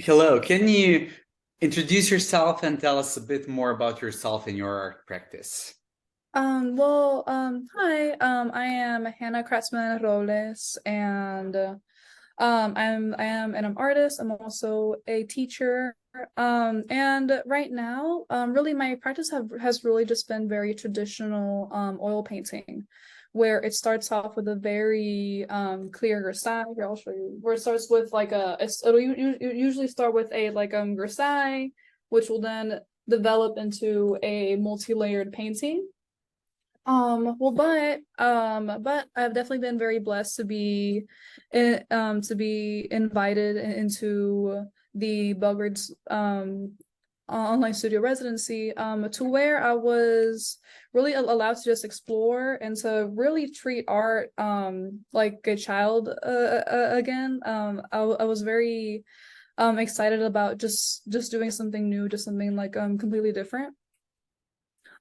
Hello, can you introduce yourself and tell us a bit more about yourself and your art practice? Hi, I am Hanna Kratsman Robles, and I am an artist. I'm also a teacher. And right now, really my practice has really just been very traditional oil painting, where it starts off with a very clear grisaille. Here, I'll show you. Where it starts with like it'll usually start with a like grisaille, which will then develop into a multi-layered painting. But I've definitely been very blessed to be invited into the Belgrade's online studio residency, to where I was really allowed to just explore and to really treat art like a child again. I was very excited about just doing something new, just something like completely different.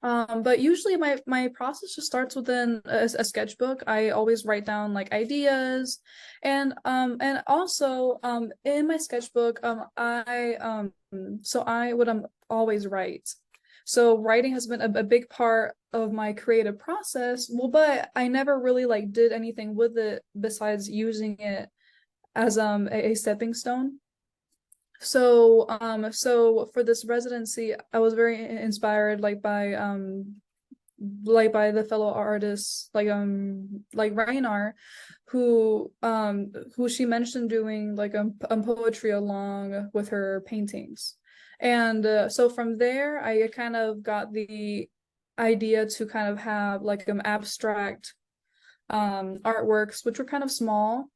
But usually my process just starts within a sketchbook. I always write down like ideas, and also in my sketchbook I would always write. So writing has been a big part of my creative process. Well, but I never really like did anything with it besides using it as a stepping stone. So for this residency, I was very inspired like by the fellow artists like Rainar, who she mentioned doing like poetry along with her paintings. And so from there I kind of got the idea to kind of have like abstract artworks which were kind of small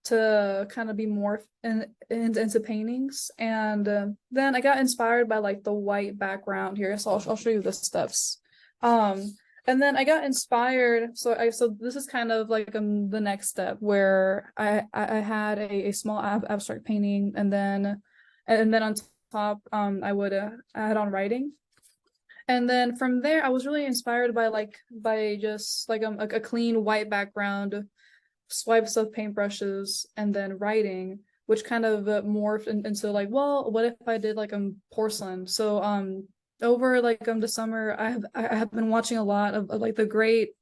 to kind of be morphed into paintings. And then I got inspired by like the white background here. So I'll show you the steps. Um, and then I got inspired. So this is kind of like the next step where I had a small abstract painting, and then on top I would add on writing. And then from there, I was really inspired by just like a clean white background, swipes of paintbrushes, and then writing, which kind of morphed into like, well, what if I did like porcelain? So over like the summer, I have been watching a lot of like the Great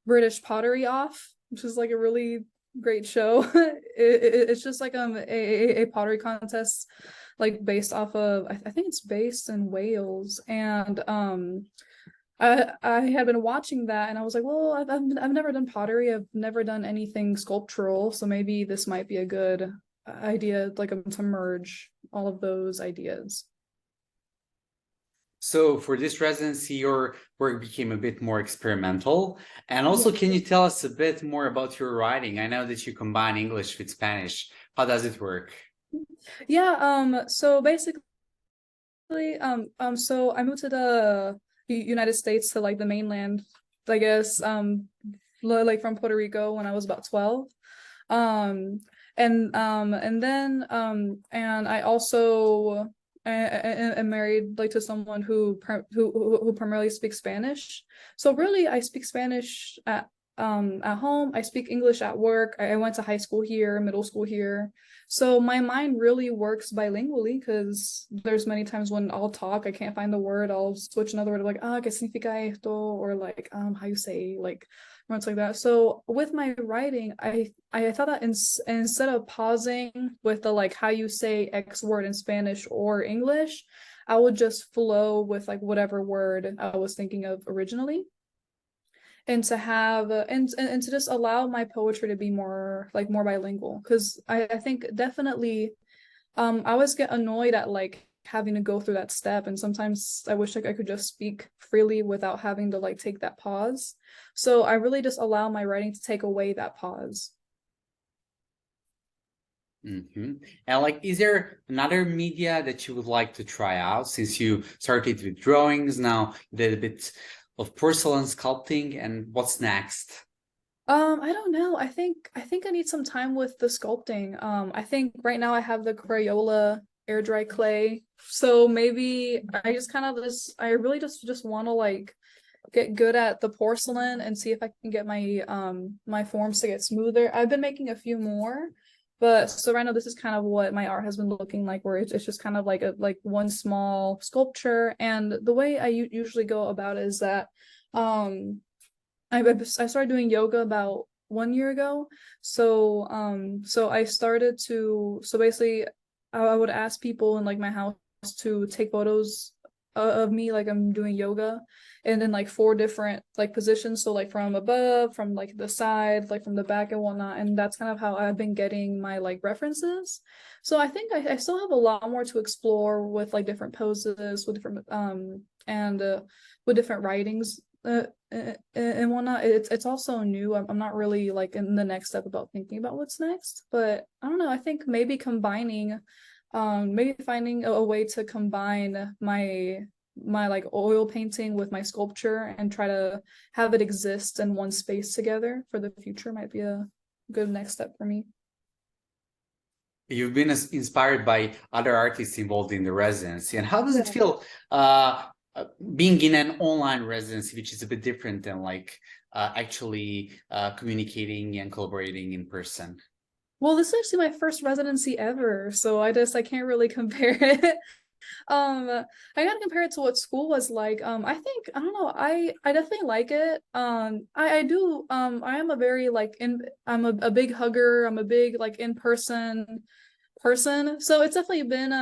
British Pottery Off, which is like a really great show. It's just like a pottery contest like based off of I think it's based in Wales. And I had been watching that and I was like, well, I've never done pottery. I've never done anything sculptural, so maybe this might be a good idea, like to merge all of those ideas. So for this residency, your work became a bit more experimental. And Yeah. also, can you tell us a bit more about your writing? I know that you combine English with Spanish. How does it work? Yeah, so basically, so I moved to the United States, to like the mainland, I guess, like from Puerto Rico when I was about 12. Um, and then and I also am married like to someone who primarily speaks Spanish. So really, I speak Spanish at home. I speak English at work. I went to high school here, middle school here. So my mind really works bilingually because there's many times when I'll talk, I can't find the word, I'll switch another word like ah, ¿qué significa esto? Or like how you say like words like that. So with my writing, I thought that instead of pausing with the like how you say X word in Spanish or English, I would just flow with like whatever word I was thinking of originally, and to have and to just allow my poetry to be more bilingual, because I think definitely I always get annoyed at like having to go through that step, and sometimes I wish like I could just speak freely without having to like take that pause. So I really just allow my writing to take away that pause. And like, is there another media that you would like to try out since you started with drawings, now you did a bit of porcelain sculpting, and what's next? I don't know. I think I need some time with the sculpting. I think right now I have the Crayola air dry clay. So maybe I just kind of this I really just want to like get good at the porcelain and see if I can get my forms to get smoother. I've been making a few more, But so right now this is kind of what my art has been looking like, where it's just kind of like a like one small sculpture. And the way I usually go about it is that I started doing yoga about 1 year ago. So I started to so basically I would ask people in like my house to take photos of me like I'm doing yoga, and in like 4 different like positions, so like from above, from like the side, like from the back and whatnot. And that's kind of how I've been getting my like references. So I think I still have a lot more to explore with like different poses, with different and with different writings and whatnot. It's also new. I'm not really like in the next step about thinking about what's next, but I don't know. I think maybe combining, maybe finding a way to combine my like oil painting with my sculpture and try to have it exist in one space together for the future might be a good next step for me. You've been inspired by other artists involved in the residency, and how does it Yeah. feel being in an online residency, which is a bit different than like actually communicating and collaborating in person? Well, this is actually my first residency ever, so I can't really compare it. I gotta compare it to what school was like. I think I don't know. I definitely like it. I do. I am a very like in. I'm a big hugger. I'm a big like in person. So it's definitely been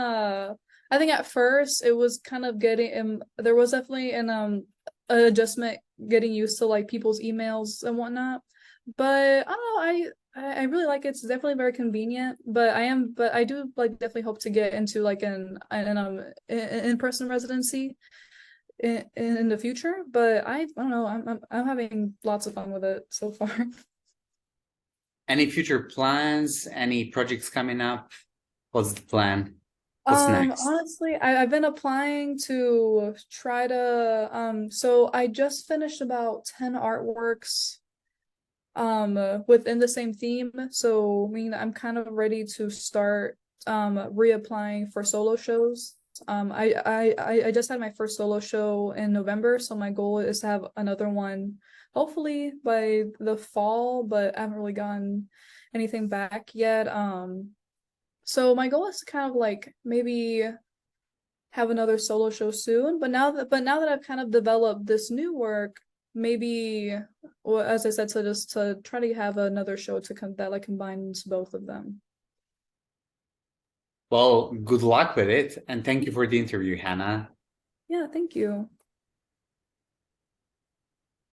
I think at first it was kind of getting there was definitely an adjustment getting used to like people's emails and whatnot. But I don't know, I really like it. It's definitely very convenient, but I do like definitely hope to get into like an in-person residency in the future. But I don't know, I'm having lots of fun with it so far. Any future plans? Any projects coming up? What's the plan? What's next? Honestly, I've been applying to try to so I just finished about 10 artworks within the same theme. So I mean I'm kind of ready to start reapplying for solo shows. I just had my first solo show in November, so my goal is to have another one hopefully by the fall, but I haven't really gotten anything back yet. So my goal is to kind of like maybe have another solo show soon. But now that I've kind of developed this new work, maybe, well, as I said, to just to try to have another show to come that like combines both of them. Well, good luck with it, and thank you for the interview, Hannah. Yeah, thank you.